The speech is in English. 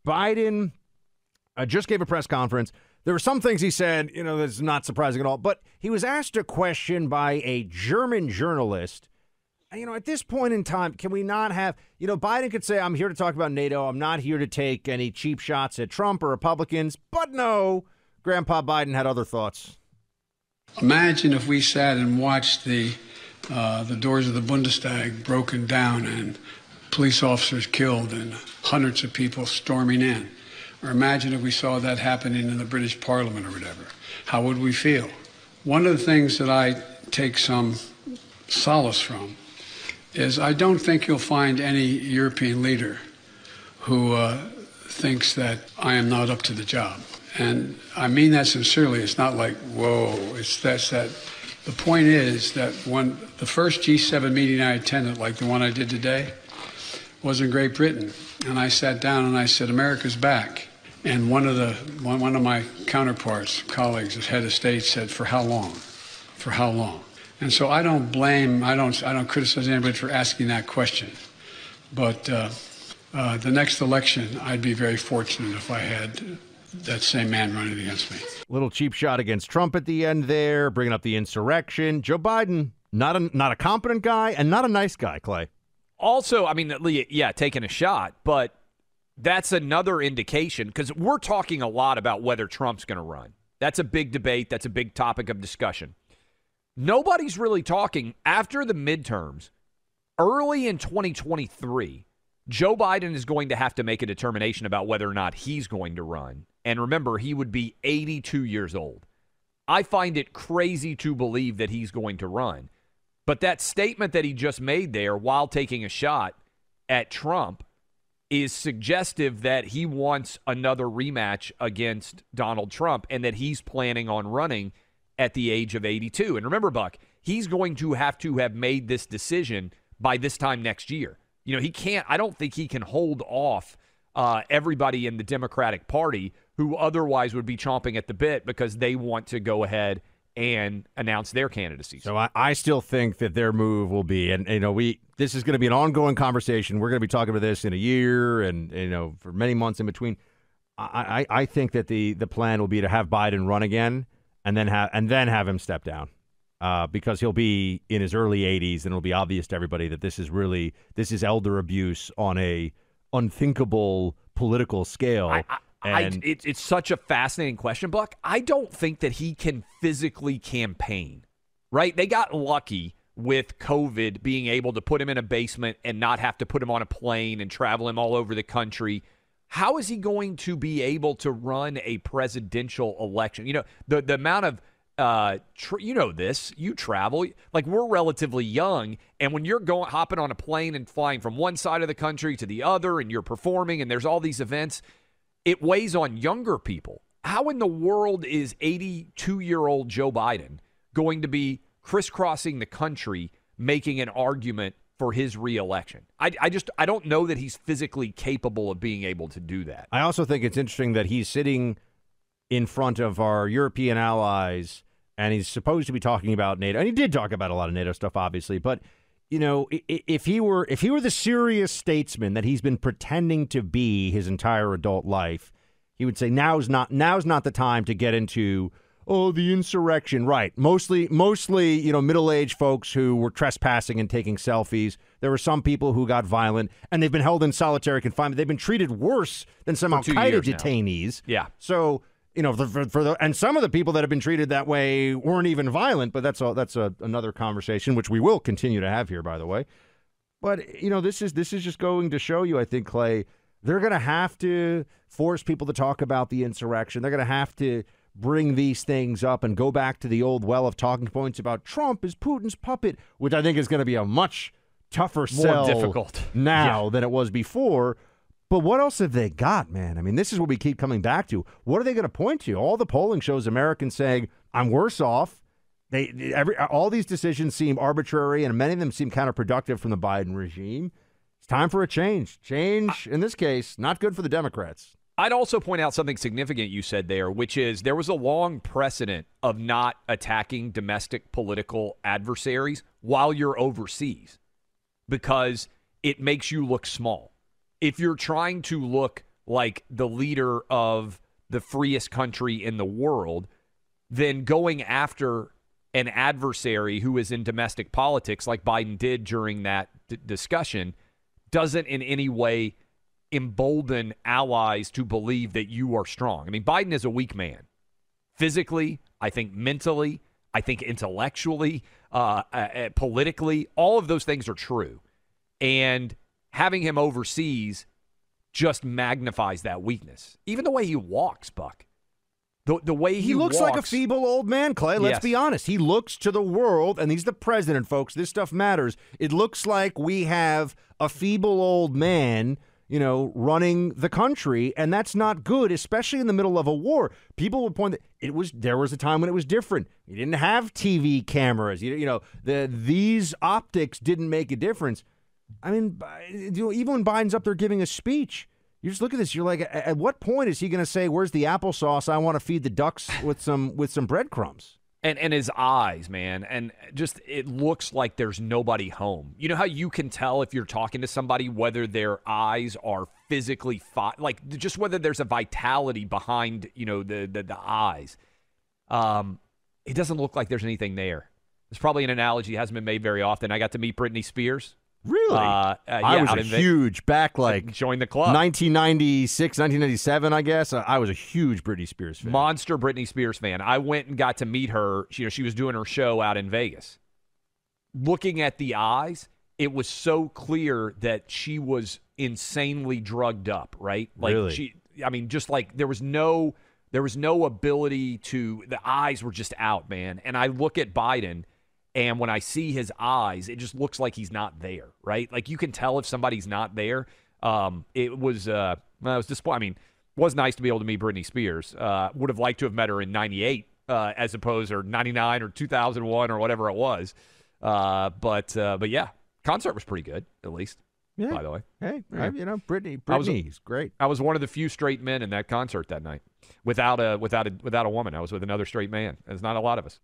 Biden just gave a press conference. There were some things he said, that's not surprising at all. But he was asked a question by a German journalist. At this point in time, can we not have, Biden could say, I'm here to talk about NATO. I'm not here to take any cheap shots at Trump or Republicans. But no, Grandpa Biden had other thoughts. Imagine if we sat and watched the doors of the Bundestag broken down and police officers killed and hundreds of people storming in. Or imagine if we saw that happening in the British Parliament or whatever. How would we feel? One of the things that I take some solace from is I don't think you'll find any European leader who thinks that I am not up to the job. And I mean that sincerely. It's not like, whoa, it's that. The point is that when the first G7 meeting I attended, like the one I did today, was in Great Britain. And I sat down and I said, America's back. And one of my counterparts, colleagues, as head of state, said, for how long? For how long? And so I don't criticize anybody for asking that question. But the next election, I'd be very fortunate if I had that same man running against me. Little cheap shot against Trump at the end there, bringing up the insurrection. Joe Biden, not a competent guy and not a nice guy, Clay. Also, taking a shot, but that's another indication, because we're talking a lot about whether Trump's going to run. That's a big debate. That's a big topic of discussion. Nobody's really talking after the midterms. Early in 2023, Joe Biden is going to have to make a determination about whether or not he's going to run. And remember, he would be 82 years old. I find it crazy to believe that he's going to run. But that statement that he just made there while taking a shot at Trump is suggestive that he wants another rematch against Donald Trump and that he's planning on running at the age of 82. And remember, Buck, he's going to have made this decision by this time next year. I don't think he can hold off everybody in the Democratic Party who otherwise would be chomping at the bit because they want to go ahead and announce their candidacy. So I still think that their move will be, and this is going to be an ongoing conversation. We're going to be talking about this in a year and for many months in between. I think that the plan will be to have Biden run again and then have him step down because he'll be in his early 80s and it'll be obvious to everybody that this is elder abuse on a unthinkable political scale. It's such a fascinating question, Buck. I don't think that he can physically campaign, right? They got lucky with COVID being able to put him in a basement and not have to put him on a plane and travel him all over the country. How is he going to be able to run a presidential election? The amount of, you travel, like we're relatively young. And when you're hopping on a plane and flying from one side of the country to the other and you're performing and there's all these events, it weighs on younger people. How in the world is 82-year-old Joe Biden going to be crisscrossing the country making an argument for his reelection? I don't know that he's physically capable of being able to do that. I also think it's interesting that he's sitting in front of our European allies and he's supposed to be talking about NATO. And he did talk about a lot of NATO stuff, obviously. But, if he were the serious statesman that he's been pretending to be his entire adult life, he would say now's not the time to get into the insurrection. Right. Mostly, middle-aged folks who were trespassing and taking selfies. There were some people who got violent and they've been held in solitary confinement. They've been treated worse than some Al-Qaeda detainees. Yeah. So, and some of the people that have been treated that way weren't even violent, but that's another conversation, which we will continue to have here, by the way. But, this is just going to show you, I think, Clay, they're going to have to force people to talk about the insurrection. They're going to have to bring these things up and go back to the old well of talking points about Trump is Putin's puppet, which I think is going to be a much tougher sell difficult now than it was before. But what else have they got, man? I mean, this is what we keep coming back to. What are they going to point to? All the polling shows Americans saying, I'm worse off. All these decisions seem arbitrary, and many of them seem counterproductive from the Biden regime. It's time for a change. Change, in this case, not good for the Democrats. I'd also point out something significant you said there, which is there was a long precedent of not attacking domestic political adversaries while you're overseas because it makes you look small. If you're trying to look like the leader of the freest country in the world, then going after an adversary who is in domestic politics like Biden did during that discussion doesn't in any way embolden allies to believe that you are strong. I mean, Biden is a weak man. Physically, I think mentally, I think intellectually, politically, all of those things are true. And having him overseas just magnifies that weakness. Even the way he walks, Buck. The way he looks walks, like a feeble old man, Clay. Let's be honest. He looks to the world, and he's the president, folks. This stuff matters. It looks like we have a feeble old man, running the country, and that's not good, especially in the middle of a war. People would point that there was a time when it was different. You didn't have TV cameras. These optics didn't make a difference. I mean, even when Biden's up there giving a speech, you just look at this. You're like, at what point is he going to say, "Where's the applesauce? I want to feed the ducks with some breadcrumbs"? And his eyes, man, and just it looks like there's nobody home. You know how you can tell if you're talking to somebody whether their eyes are physically like just whether there's a vitality behind the eyes. It doesn't look like there's anything there. It's probably an analogy that hasn't been made very often. I got to meet Britney Spears. Really? I was a huge back, join the club. 1996, 1997, I guess. I was a huge Britney Spears fan. Monster Britney Spears fan. I went and got to meet her. She was doing her show out in Vegas. Looking at the eyes, it was so clear that she was insanely drugged up, right? Like really? Just like there was no ability to, the eyes were just out, man. And I look at Biden, and when I see his eyes, it just looks like he's not there, right? Like you can tell if somebody's not there. It was disappointing. I mean, it was nice to be able to meet Britney Spears. Would have liked to have met her in 98 as opposed or 99 or 2001 or whatever it was. But yeah, concert was pretty good, at least. Yeah. By the way. Hey, yeah. Britney's great. I was one of the few straight men in that concert that night without a woman. I was with another straight man. There's not a lot of us.